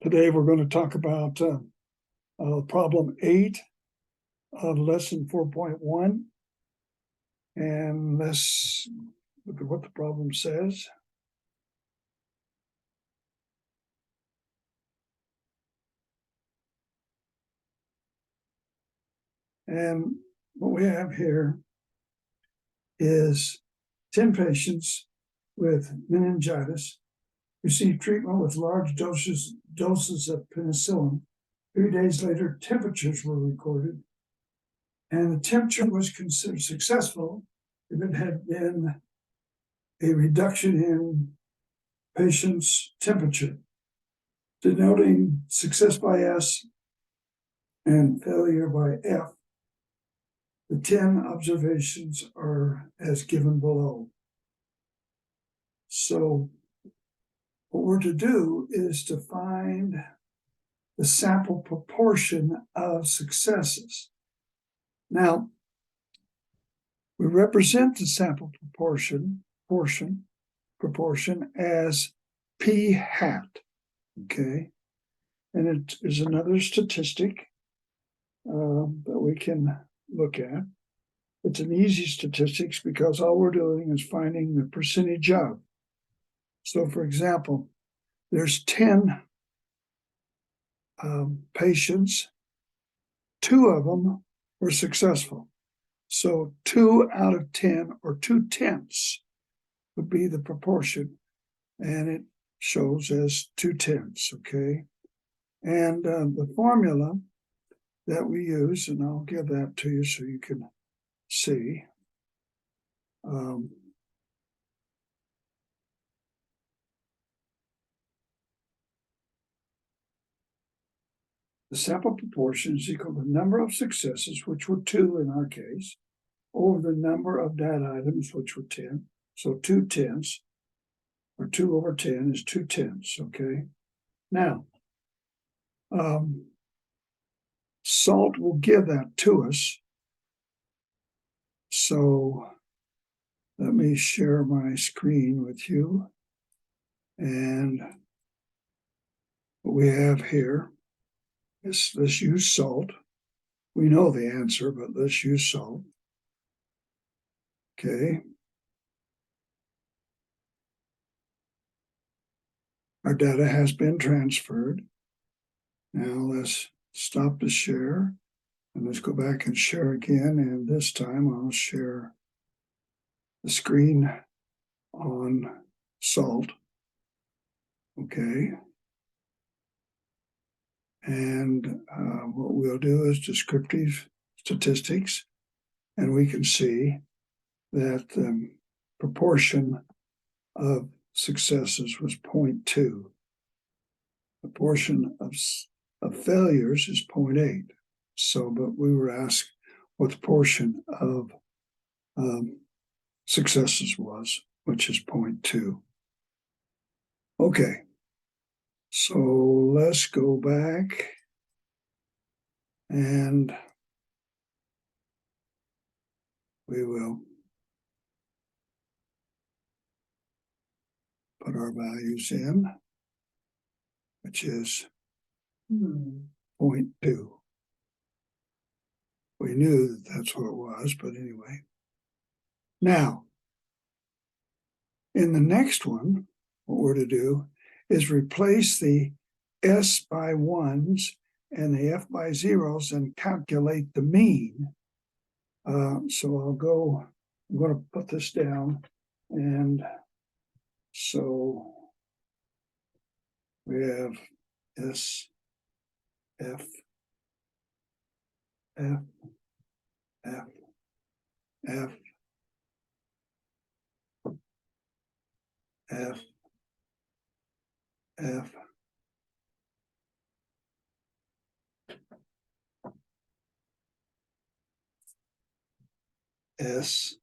Today we're going to talk about problem 8 of lesson 4.1. And let's look at what the problem says. And what we have here is 10 patients with meningitis received treatment with large doses of penicillin. 3 days later, temperatures were recorded, and the temperature was considered successful if it had been a reduction in patient's temperature, denoting success by S and failure by F. The 10 observations are as given below. So what we're to do is to find the sample proportion of successes. Now, we represent the sample proportion as P hat, okay? And it is another statistic that we can look at. It's an easy statistics because all we're doing is finding the percentage of. So, for example, there's 10 patients, 2 of them were successful. So 2 out of 10, or 2/10, would be the proportion, and it shows as 2/10, okay? And the formula that we use, and I'll give that to you so you can see. The sample proportion is equal to the number of successes, which were 2 in our case, over the number of data items, which were 10. So 2/10, or 2 over 10 is 2/10, okay? Now, SALT will give that to us. So let me share my screen with you. And what we have here is, let's use SALT. We know the answer, but let's use SALT. Okay. Our data has been transferred. Now let's stop the share and let's go back and share again. And this time I'll share the screen on SALT. Okay. And what we'll do is descriptive statistics, and we can see that the proportion of successes was 0.2. The portion of failures is 0.8. So, but we were asked what the portion of successes was, which is 0.2. Okay. So let's go back and we will put our values in, which is 0.2. We knew that that's what it was, but anyway. Now, in the next one, what we're to do is replace the S by 1s and the F by 0s and calculate the mean. So I'm going to put this down, and so we have S, F, F, F, F, F, F, S,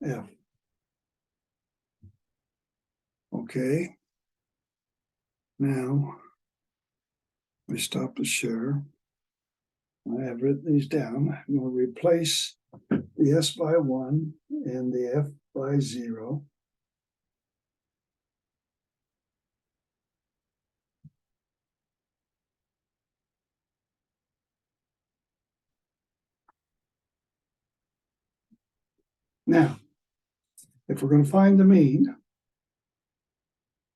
F. Okay. Now, we stop the share. I have written these down. I'm going to replace the S by 1 and the F by 0. Now, if we're going to find the mean,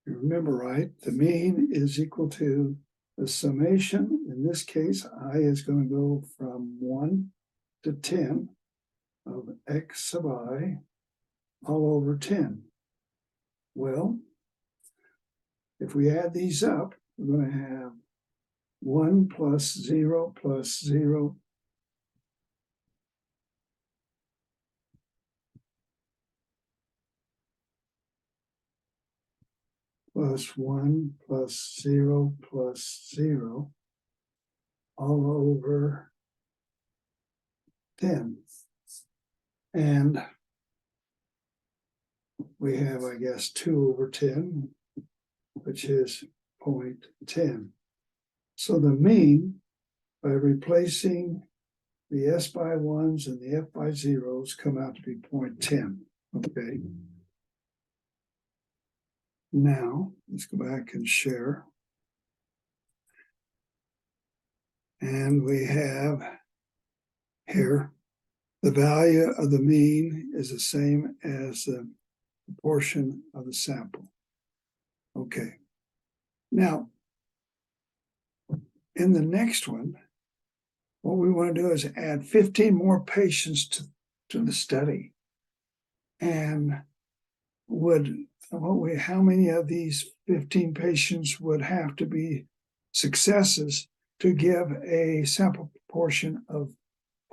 you remember, right, the mean is equal to the summation. In this case, I is going to go from 1 to 10 of x sub I all over 10. Well, if we add these up, we're going to have 1 plus 0 plus 0 plus 1 plus 0 plus 0 all over 10. And we have, I guess, 2 over 10, which is 0.10. So the mean, by replacing the S by 1s and the F by 0s, come out to be 0.10. Okay. Now, let's go back and share. And we have here, the value of the mean is the same as the proportion of the sample. Okay. Now, in the next one, what we want to do is add 15 more patients to the study. And how many of these 15 patients would have to be successes to give a sample proportion of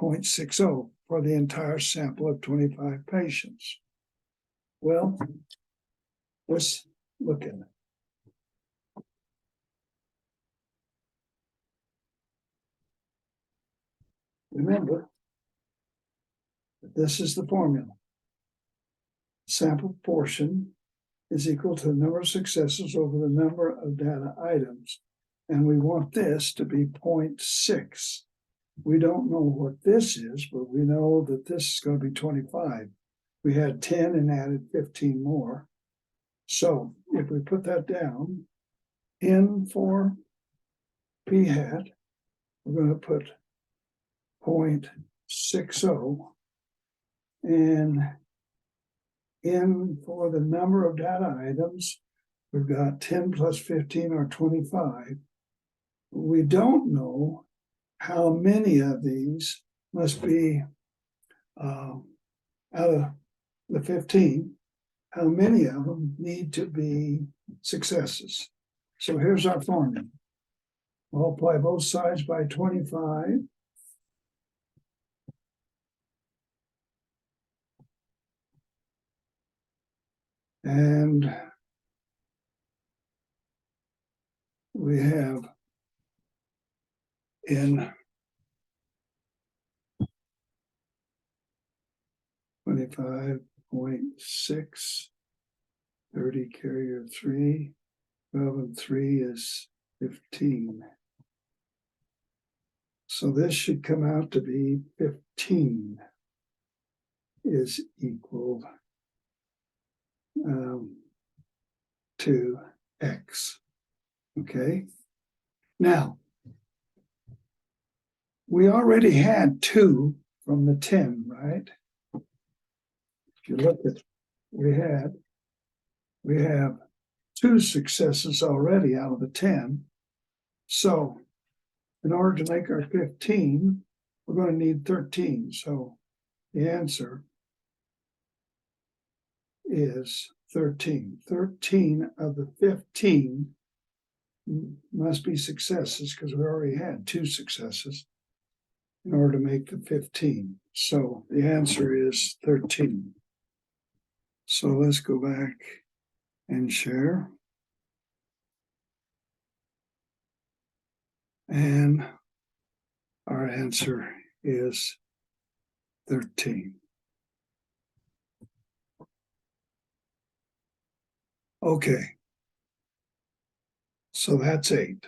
0.60 for the entire sample of 25 patients? Well, let's look at it. Remember, this is the formula. Sample proportion is equal to the number of successes over the number of data items. And we want this to be 0.6. We don't know what this is, but we know that this is going to be 25. We had 10 and added 15 more. So if we put that down, N for P hat, we're going to put 0.60, and N for the number of data items, we've got 10 plus 15 or 25. We don't know how many of these must be out of the 15, how many of them need to be successes. So here's our formula. Multiply both sides by 25. And we have in 25.6, 30 carrier 3, 12 and 3 is 15. So this should come out to be 15 is equal to X. Okay. Now, we already had 2 from the 10, right? If you look at, we have 2 successes already out of the 10. So in order to make our 15, we're going to need 13. So the answer is 13. 13 of the 15 must be successes because we already had 2 successes in order to make the 15. So the answer is 13. So let's go back and share. And our answer is 13. Okay. So that's 8.